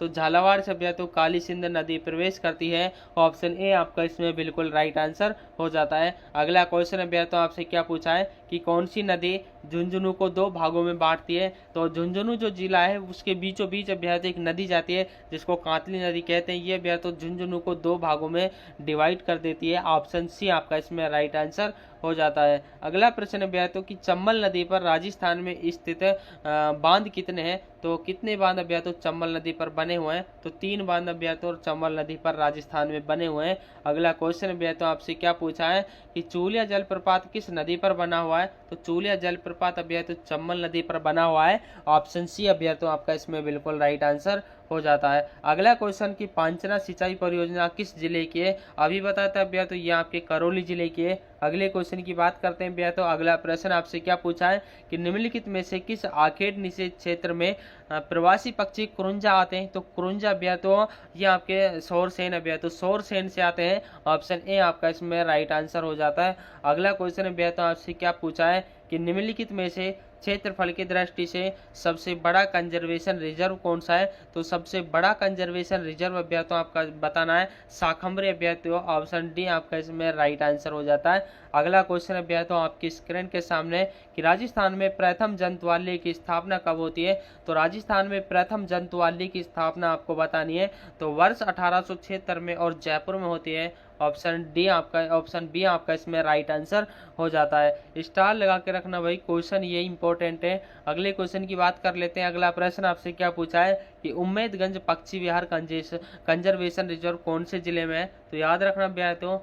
Speaker 1: तो झालावाड़ से भैया तो काली सिंध नदी प्रवेश करती है। ऑप्शन ए आपका इसमें बिल्कुल राइट आंसर हो जाता है। अगला क्वेश्चन है भैया तो आपसे क्या पूछा है कि कौन सी नदी झुंझुनू को 2 भागों में बांटती है? तो झुंझुनू जो जिला है उसके बीचों बीच भैया तो एक नदी जाती है जिसको कांतली नदी कहते हैं। ये भैया तो झुंझुनू को 2 भागों में डिवाइड कर देती है। ऑप्शन सी आपका इसमें राइट आंसर हो जाता है। अगला प्रश्न है भैया तो कि चंबल नदी पर राजस्थान में स्थित बांध कितने हैं? तो कितने बांध भैया तो चंबल नदी पर बने हुए हैं? तो 3 बांध भैया तो चंबल नदी पर राजस्थान में बने हुए हैं। अगला क्वेश्चन भैया तो आपसे क्या पूछा है कि चूलिया जलप्रपात किस नदी पर बना हुआ है? तो चूलिया जलप्रपात भैया तो चंबल नदी पर बना हुआ है। ऑप्शन सी भैया तो आपका इसमें बिल्कुल राइट आंसर हो जाता है। अगला क्वेश्चन की पांचना सिंचाई परियोजना किस जिले की है? अभी बताता है भैया तो ये आपके करौली जिले की है। अगले क्वेश्चन की बात करते हैं भैया तो अगला प्रश्न आपसे क्या पूछा है कि निम्नलिखित में से किस आखेट निषेध क्षेत्र में प्रवासी पक्षी क्रुंजा आते हैं? तो क्रुंजा भैया तो ये आपके सौरसेन भैया तो सौरसेन से आते हैं। ऑप्शन ए आपका इसमें राइट आंसर हो जाता है। अगला क्वेश्चन भैया तो आपसे क्या पूछा है कि निम्नलिखित में से क्षेत्रफल की दृष्टि से सबसे बड़ा कंजर्वेशन रिजर्व कौन सा है? तो सबसे बड़ा कंजर्वेशन रिजर्व भैया तो आपका बताना है शाकंभरी भैया तो ऑप्शन डी आपका इसमें राइट आंसर हो जाता है। अगला क्वेश्चन भैया तो आपकी स्क्रीन के सामने कि राजस्थान में प्रथम जंतुवाल्य की स्थापना कब होती है? तो राजस्थान में प्रथम जंतुवाल्य की स्थापना आपको बतानी है तो वर्ष 1876 में और जयपुर में होती है। ऑप्शन बी आपका इसमें राइट आंसर हो जाता है। स्टार लगा के रखना भाई, क्वेश्चन ये इंपॉर्टेंट है। अगले क्वेश्चन की बात कर लेते हैं। अगला प्रश्न आपसे क्या पूछा है कि उम्मेदगंज पक्षी विहार कंजर्वेशन रिजर्व कौन से जिले में है? तो याद रखना भैया तो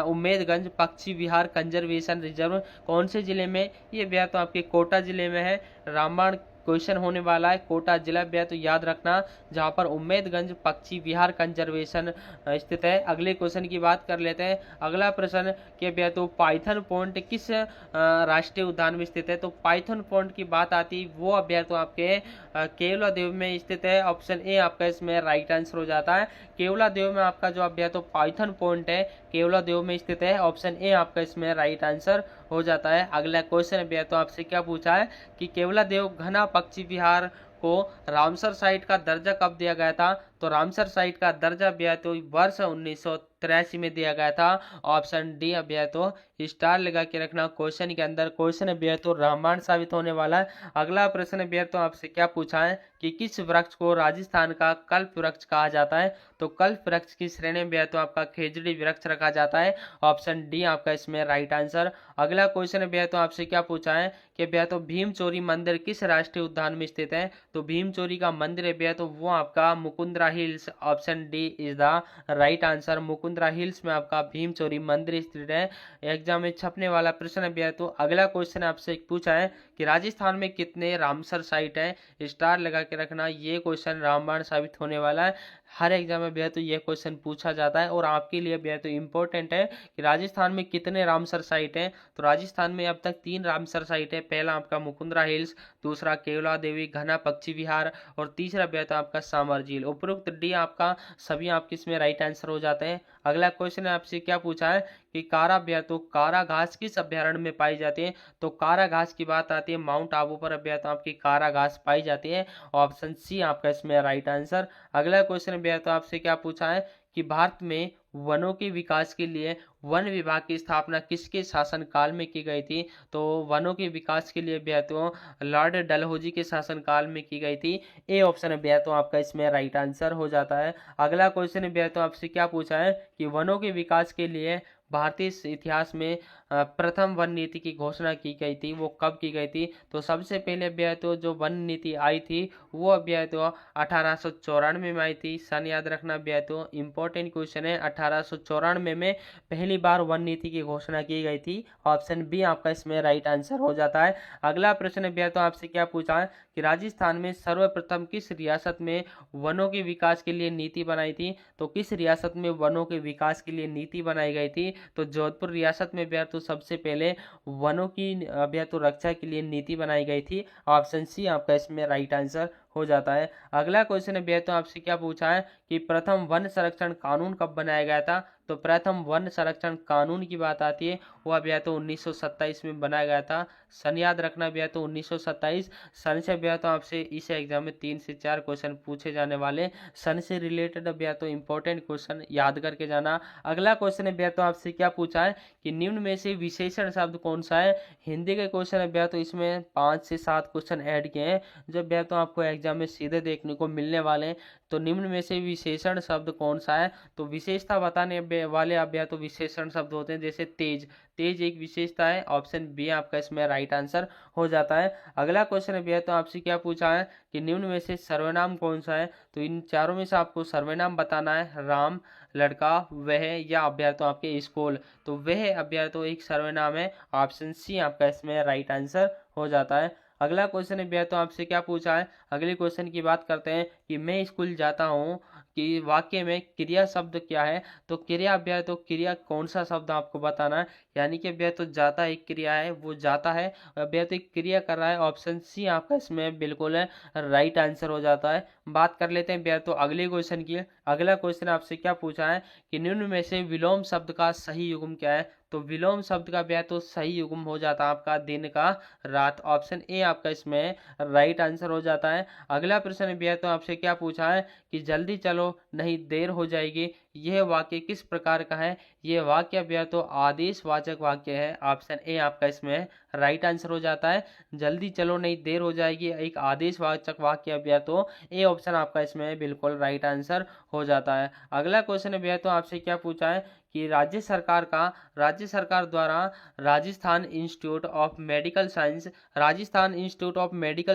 Speaker 1: उम्मेदगंज पक्षी विहार कंजर्वेशन रिजर्व कौन से जिले में? ये भैया तो आपके कोटा जिले में है। रामबाण क्वेश्चन होने वाला है कोटा जिला भैया तो याद रखना, जहां पर उम्मेदगंज पक्षी विहार कंजर्वेशन स्थित है। अगले क्वेश्चन की बात कर लेते हैं। अगला प्रश्न के भैया तो पाइथन पॉइंट किस राष्ट्रीय उद्यान में स्थित है? तो पाइथन पॉइंट की बात आती वो अभ्यास तो आपके केवलादेव में स्थित है। ऑप्शन ए आपका इसमें राइट आंसर हो जाता है। केवलादेव में आपका जो अभ्यास तो पाइथन पॉइंट है केवलादेव में स्थित है। ऑप्शन ए आपका इसमें राइट आंसर हो जाता है। अगला क्वेश्चन भैया तो आपसे क्या पूछा है कि केवलादेव घना पक्षी विहार को रामसर साइट का दर्जा कब दिया गया था? तो रामसर साइट का दर्जा भैया तो वर्ष 1983 में दिया गया था। ऑप्शन डी भैया तो स्टार लगा के रखना क्वेश्चन के अंदर। क्वेश्चन भैया तो रामायण साबित होने वाला है। अगला प्रश्न भैया तो आपसे क्या पूछा है कि किस वृक्ष को राजस्थान का कल्प वृक्ष कहा जाता है? तो कल्प वृक्ष की श्रेणी में भैया तो आपका खेजड़ी वृक्ष रखा जाता है। ऑप्शन डी आपका इसमें राइट आंसर। अगला क्वेश्चन भैया तो आपसे क्या पूछा है कि भैया तो भीमचोरी मंदिर किस राष्ट्रीय उद्यान में स्थित है? तो भीमचोरी का मंदिर है भैया तो वो आपका Mukundra hills. Option D is the right answer. Mukundra hills में आपका भीमचोरी मंदिर स्थित है। एग्जाम में छपने वाला प्रश्न है भैया तो अगला क्वेश्चन आपसे पूछा है कि राजस्थान में कितने रामसर साइट है? स्टार लगा के रखना, ये क्वेश्चन रामबाण साबित होने वाला है। हर एग्जाम में भैया तो ये क्वेश्चन पूछा जाता है और आपके लिए भैया तो इम्पोर्टेंट है कि राजस्थान में कितने रामसर साइट हैं। तो राजस्थान में अब तक 3 रामसर साइट है। पहला आपका मुकुंदरा हिल्स, दूसरा केवला देवी घना पक्षी विहार और तीसरा भैया तो आपका सामर झील। उपरोक्त डी आपका सभी आपके इसमें राइट आंसर हो जाते हैं। अगला क्वेश्चन आपसे क्या पूछा है कि कारा भैया तो कारा घास किस अभ्यारण्य में पाई जाती है? तो कारा घास की बात आती है माउंट आबू पर भैया तो आपकी कारा घास पाई जाती है। ऑप्शन सी आपका इसमें राइट आंसर। अगला क्वेश्चन भैया तो आपसे क्या पूछा है कि भारत में वनों के विकास के लिए वन विभाग की स्थापना किसके शासनकाल में की गई थी? तो वनों के विकास के लिए भैया तो लॉर्ड डलहौजी के शासनकाल में की गई थी। ए ऑप्शन है भैया तो आपका इसमें राइट आंसर हो जाता है। अगला क्वेश्चन भैया तो आपसे क्या पूछा है कि वनों के विकास के लिए भारतीय इतिहास में प्रथम वन नीति की घोषणा की गई थी, वो कब की गई थी? तो सबसे पहले भैया तो जो वन नीति आई थी वो भैया तो 1894 में आई थी। सन याद रखना भैया तो इम्पोर्टेंट क्वेश्चन है। 1894 में पहली बार वन नीति की घोषणा की गई थी। ऑप्शन बी आपका इसमें राइट आंसर हो जाता है। अगला प्रश्न भैया तो आपसे क्या पूछा है कि राजस्थान में सर्वप्रथम किस रियासत में वनों के विकास के लिए नीति बनाई थी? तो किस रियासत में वनों के विकास के लिए नीति बनाई गई थी? तो जोधपुर रियासत में भैया तो सबसे पहले वनों की भैया तो रक्षा के लिए नीति बनाई गई थी। ऑप्शन सी आपका इसमें राइट आंसर हो जाता है। अगला क्वेश्चन है भैया तो आपसे क्या पूछा है कि प्रथम वन संरक्षण कानून कब बनाया गया था? तो प्रथम वन संरक्षण कानून की बात आती है वह भैया तो 1927 में बनाया गया था। सन याद रखना भैया तो 1927। सन से भैया तो आपसे इस एग्जाम में 3 से 4 क्वेश्चन पूछे जाने वाले। सन से रिलेटेड भैया तो इंपॉर्टेंट क्वेश्चन याद करके जाना। अगला क्वेश्चन है भैया तो आपसे क्या पूछा है कि निम्न में से विशेषण शब्द कौन सा है? हिंदी के क्वेश्चन है भैया तो इसमें 5 से 7 क्वेश्चन ऐड किए हैं जो भैया तो आपको एग्जाम में सीधे देखने को मिलने वाले हैं। तो निम्न में से विशेषण शब्द कौन सा है? तो विशेषता बताने वाले अब या तो विशेषण शब्द होते हैं जैसे तेज। तेज एक विशेषता है। ऑप्शन बी आपका इसमें राइट आंसर हो जाता है। अगला क्वेश्चन है भैया तो आपसे क्या पूछा है कि निम्न में से सर्वनाम कौन सा है? तो इन चारों में से आपको सर्वनाम बताना है। राम, लड़का, वह या अभ्यार तो आपके स्कूल। तो वह अभ्यार तो एक सर्वनाम है। ऑप्शन सी आपका इसमें राइट आंसर हो जाता है। अगला क्वेश्चन है भैया तो आपसे क्या पूछा है? अगले क्वेश्चन की बात करते हैं कि मैं स्कूल जाता हूँ कि वाक्य में क्रिया शब्द क्या है? तो क्रिया भैया तो क्रिया कौन सा शब्द आपको बताना है। यानी कि भैया तो जाता एक क्रिया है, वो जाता है भैया तो एक क्रिया कर रहा है। ऑप्शन सी आपका इसमें बिल्कुल राइट आंसर हो जाता है। बात कर लेते हैं भैया तो अगले क्वेश्चन की। अगला क्वेश्चन आपसे क्या पूछा है कि निम्न में से विलोम शब्द का सही युग्म क्या है? तो विलोम शब्द का भैया तो सही युग्म हो जाता है आपका दिन का रात। ऑप्शन ए आपका इसमें राइट आंसर हो जाता है। अगला प्रश्न भैया तो आपसे क्या पूछा है कि जल्दी चलो नहीं देर हो जाएगी, यह वाक्य किस प्रकार का है? यह वाक्य भैया तो आदेशवाचक वाक्य है। ऑप्शन ए आपका इसमें राइट आंसर हो जाता है। जल्दी चलो नहीं देर हो जाएगी एक आदेशवाचक वाक्य भैया तो ए ऑप्शन आपका इसमें बिल्कुल राइट आंसर हो जाता है। अगला क्वेश्चन भैया तो आपसे क्या पूछा है कि राज्य सरकार द्वारा Rajasthan institute of medical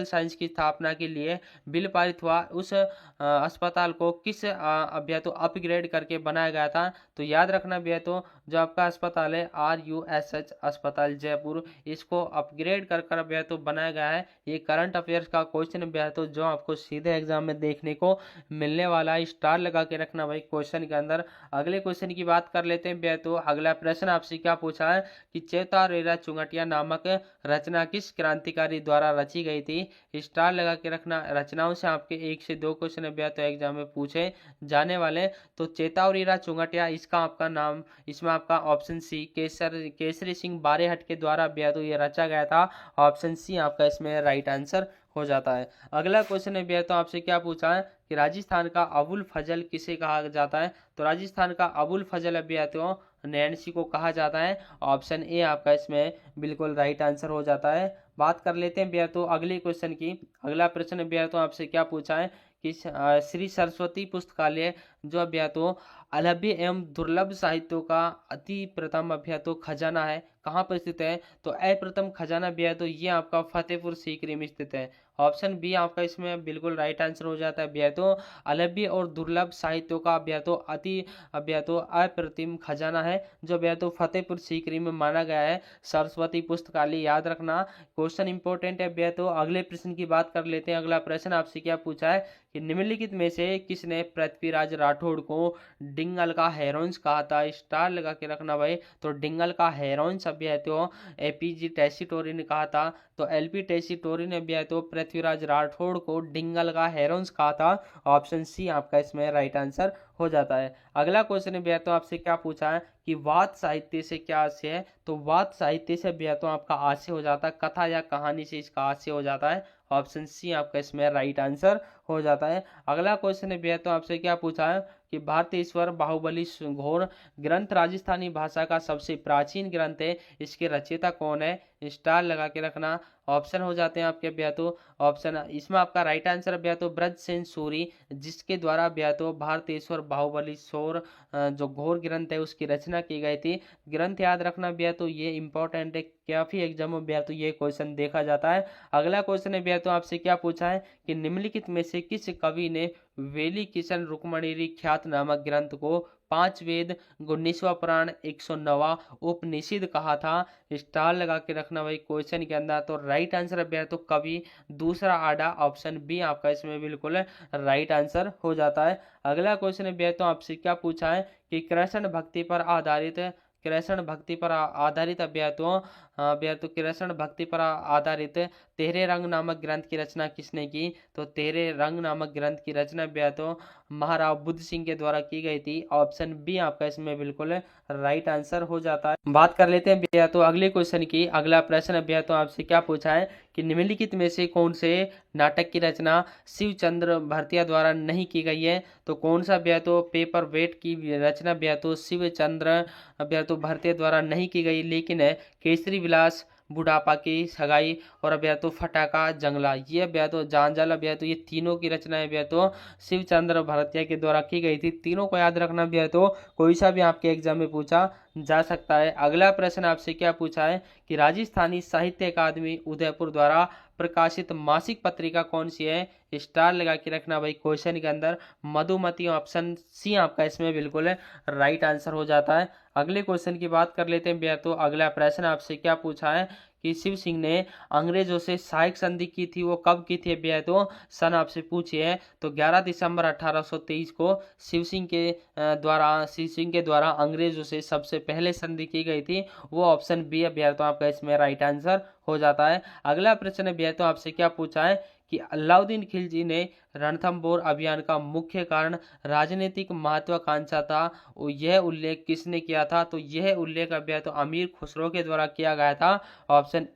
Speaker 1: science की स्थापना के लिए बिल पारित हुआ। उस अस्पताल को किस अभ्या तो अपग्रेड करके बनाया गया था? तो याद रखना भैया तो जो आपका अस्पताल है RUSH अस्पताल जयपुर, इसको अपग्रेड कर कर भैया तो बनाया गया है। ये करंट अफेयर्स का क्वेश्चन भैया तो जो आपको सीधे एग्जाम में देखने को मिलने वाला है। स्टार लगा के रखना भाई क्वेश्चन के अंदर। अगले क्वेश्चन की बात कर लेते हैं भैया तो अगला प्रश्न आपसे क्या पूछा है कि चेतारेरा चुंगटिया नामक रचना किस क्रांतिकारी द्वारा रची गई थी। स्टार लगा के रखना। रचनाओं से आपके 1 से 2 क्वेश्चन भैया तो एग्जाम में पूछे जाने वाले। तो चेतावरीरा चुंगटिया इसका आपका नाम, इसमें आपका ऑप्शन सी केसरी सिंह बारेहट के द्वारा भैया तो ये रचा गया था। ऑप्शन सी आपका इसमें राइट आंसर हो जाता है। अगला क्वेश्चन है भैया तो आपसे क्या पूछा है कि राजस्थान का अबुल फजल किसे कहा जाता है। तो राजस्थान का अबुल फजल भैया तो नैन्सी को कहा जाता है। ऑप्शन ए आपका इसमें बिल्कुल राइट आंसर हो जाता है। बात कर लेते हैं भैया तो अगले क्वेश्चन की। अगला प्रश्न भैया तो आपसे क्या पूछा है कि श्री सरस्वती पुस्तकालय जो अभ्या तो अलभ्य एवं दुर्लभ साहित्यों का अति प्रथम अभ्या तो खजाना है, कहाँ पर स्थित है। तो अप्रथम खजाना भैया तो ये आपका फतेहपुर सीकरी में स्थित है। ऑप्शन बी आपका इसमें बिल्कुल राइट आंसर हो जाता है भैया तो अलभ्य और दुर्लभ साहित्यों का भैया तो भैया तो अप्रतिम खजाना है जो भैया तो फतेहपुर सीकरी में माना गया है। सरस्वती पुस्तकालय याद रखना, क्वेश्चन इंपॉर्टेंट है भैया तो। अगले प्रश्न की बात कर लेते हैं। अगला प्रश्न आपसे क्या पूछा है कि निम्नलिखित में से किसने पृथ्वीराज राठौड़ को डिंगल का हेरोन्स कहा था। स्टार लगा के रखना भाई। तो डिंगल का हेरोन्स अभी है तो APG टेसीटोरी ने कहा था। तो LP टेसीटोरी ने भी है तो पृथ्वीराज राठौड़ को डिंगल का हेरोन्स कहा था। ऑप्शन सी आपका इसमें राइट आंसर हो जाता है। अगला क्वेश्चन भैया तो आपसे क्या पूछा है कि वाद साहित्य से क्या आशय है। तो वाद साहित्य से भैया तो आपका आशय हो जाता है कथा या कहानी से इसका आशय हो जाता है। ऑप्शन सी आपका इसमें राइट आंसर हो जाता है। अगला क्वेश्चन है भैया तो आपसे क्या पूछा है कि भारतेश्वर बाहुबली घोर ग्रंथ राजस्थानी भाषा का सबसे प्राचीन ग्रंथ है, इसके रचयिता कौन है। स्टार लगा के रखना। ऑप्शन हो जाते हैं आपके भैया तो ऑप्शन इसमें आपका राइट आंसर भैया तो ब्रजसेन सूरी, जिसके द्वारा भैया तो भारतेश्वर बाहुबली शोर जो घोर ग्रंथ है उसकी रचना की गई थी। ग्रंथ याद रखना भैया तो ये इंपॉर्टेंट है, काफी एग्जाम में भैया तो ये क्वेश्चन देखा जाता है। अगला क्वेश्चन है भैया तो आपसे क्या पूछा है कि निम्नलिखित में से किस कवि ने वेली किशन रुक्मणीरी ख्यात नामक ग्रंथ को 5 वेद 19वां पुराण 109वां उपनिषद कहा था। स्टार लगा के रखना भाई क्वेश्चन के अंदर। तो राइट आंसर भैया तो कवि दूसरा आडा, ऑप्शन बी आपका इसमें बिल्कुल राइट आंसर हो जाता है। अगला क्वेश्चन भैया तो आपसे क्या पूछा है कि कृष्ण भक्ति पर आधारित कृष्ण भक्ति पर आधारित तेरे रंग नामक ग्रंथ की रचना किसने की। तो तेरे रंग नामक ग्रंथ की रचना भैया तो महाराव बुद्ध सिंह के द्वारा की गई थी। ऑप्शन बी आपका इसमें बिल्कुल राइट आंसर हो जाता है। बात कर लेते हैं भैया तो अगले क्वेश्चन की। अगला प्रश्न भैया तो आपसे क्या पूछा है कि निम्नलिखित में से कौन से नाटक की रचना शिवचंद्र भरतिया द्वारा नहीं की गई है। तो कौन सा भैया तो पेपर वेट की रचना भैया तो शिवचंद्र भैया तो भरतिया द्वारा नहीं की गई, लेकिन है केसरी विलास, बुढ़ापा की सगाई और भैया तो फटाका जंगला, ये भैया तो जानजाला भैया तो ये तीनों की रचनाएं भैया तो शिवचंद्र भरतिया के द्वारा की गई थी। तीनों को याद रखना भैया तो कोई सा भी आपके एग्जाम में पूछा जा सकता है। अगला प्रश्न आपसे क्या पूछा है कि राजस्थानी साहित्य अकादमी उदयपुर द्वारा प्रकाशित मासिक पत्रिका कौन सी है। स्टार लगा के रखना भाई क्वेश्चन के अंदर। मधुमती, ऑप्शन सी आपका इसमें बिल्कुल राइट आंसर हो जाता है। अगले क्वेश्चन की बात कर लेते हैं भैया तो अगला प्रश्न आपसे क्या पूछा है कि शिव सिंह ने अंग्रेजों से सहायक संधि की थी, वो कब की थी भैया तो सन आपसे पूछिए है। तो 11 दिसंबर 1823 को शिव सिंह के द्वारा अंग्रेजों से सबसे पहले संधि की गई थी। वो ऑप्शन बी है भैया तो आपका इसमें राइट आंसर हो जाता है। अगला प्रश्न भैया तो आपसे क्या पूछा है कि अलाउद्दीन खिलजी ने रणथंबोर अभियान का मुख्य कारण राजनीतिक महत्वाकांक्षा था, यह उल्लेख किसने किया था। तो यह उल्लेख भैया तो अमीर खुसरो के द्वारा किया गया था। ऑप्शन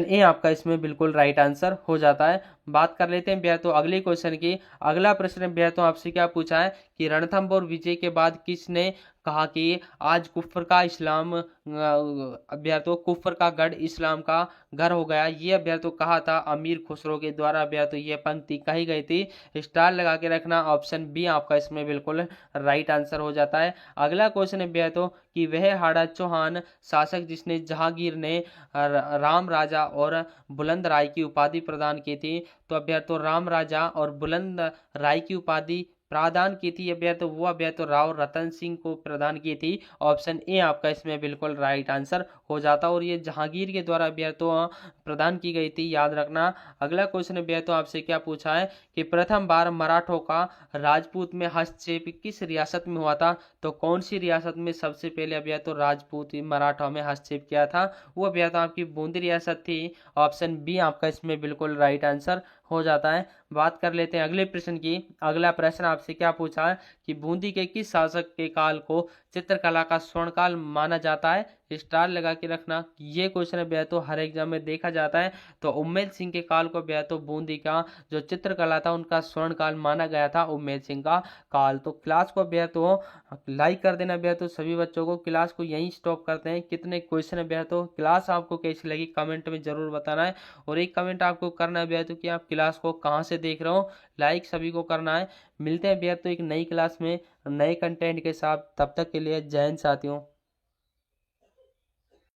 Speaker 1: ए आपका इसमें बिल्कुल राइट आंसर हो जाता है। बात कर लेते हैं भैया तो अगले क्वेश्चन की। अगला प्रश्न भैया तो आपसे क्या पूछा है कि रणथंबोर विजय के बाद किसने कहा कि आज कुफर का इस्लाम भैया तो कुफर का गढ़ इस्लाम का घर हो गया। ये भैया तो कहा था अमीर खुसरो के द्वारा भैया तो ये पंक्ति कही गई थी। स्टार लगा के रखना। ऑप्शन बी आपका इसमें बिल्कुल राइट आंसर हो जाता है। अगला क्वेश्चन है भैया तो कि वह हाड़ा चौहान शासक जिसने जहांगीर ने राम राजा और बुलंद राय की उपाधि प्रदान की थी। तो अब तो राम राजा और बुलंद राय की उपाधि प्रदान की थी अभ्यर्थ, तो वो अभ्यर्थ राव रतन सिंह को प्रदान की थी। ऑप्शन ए आपका इसमें बिल्कुल राइट आंसर हो जाता, और ये जहांगीर के द्वारा अभ्यर्थों प्रदान की गई थी, याद रखना। अगला क्वेश्चन अभ्यर्थों आपसे क्या पूछा है कि प्रथम बार मराठों का राजपूत में हस्तक्षेप किस रियासत में हुआ था, तो कौन सी रियासत में सबसे पहले अभ्यर्थों राजपूत मराठा में हस्तक्षेप किया था, वो अभ्यर्थों आपकी बूंदी रियासत थी। ऑप्शन बी आपका इसमें बिल्कुल राइट आंसर हो जाता है। बात कर लेते हैं अगले प्रश्न की। अगला प्रश्न आपसे क्या पूछा है कि बूंदी के किस शासक के काल को चित्रकला का स्वर्णकाल माना जाता है, स्टार लगा के रखना। ये क्वेश्चन बेहतर हर एग्जाम में देखा जाता है। तो उम्मेद सिंह के काल को बेहतर बूंदी का जो चित्रकला था उनका स्वर्ण काल माना गया था, उम्मेद सिंह का काल। तो क्लास को बेहतर लाइक कर देना बेहतर सभी बच्चों को। क्लास को यहीं स्टॉप करते हैं। कितने क्वेश्चन बेहतर क्लास आपको कैसी लगी कमेंट में जरूर बताना है, और एक कमेंट आपको करना है बेहतर कि आप क्लास को कहाँ से देख रहे हो, लाइक सभी को करना है। मिलते हैं बेहतर एक नई क्लास में नए कंटेंट के साथ, तब तक के लिए जय हिंद साथियों।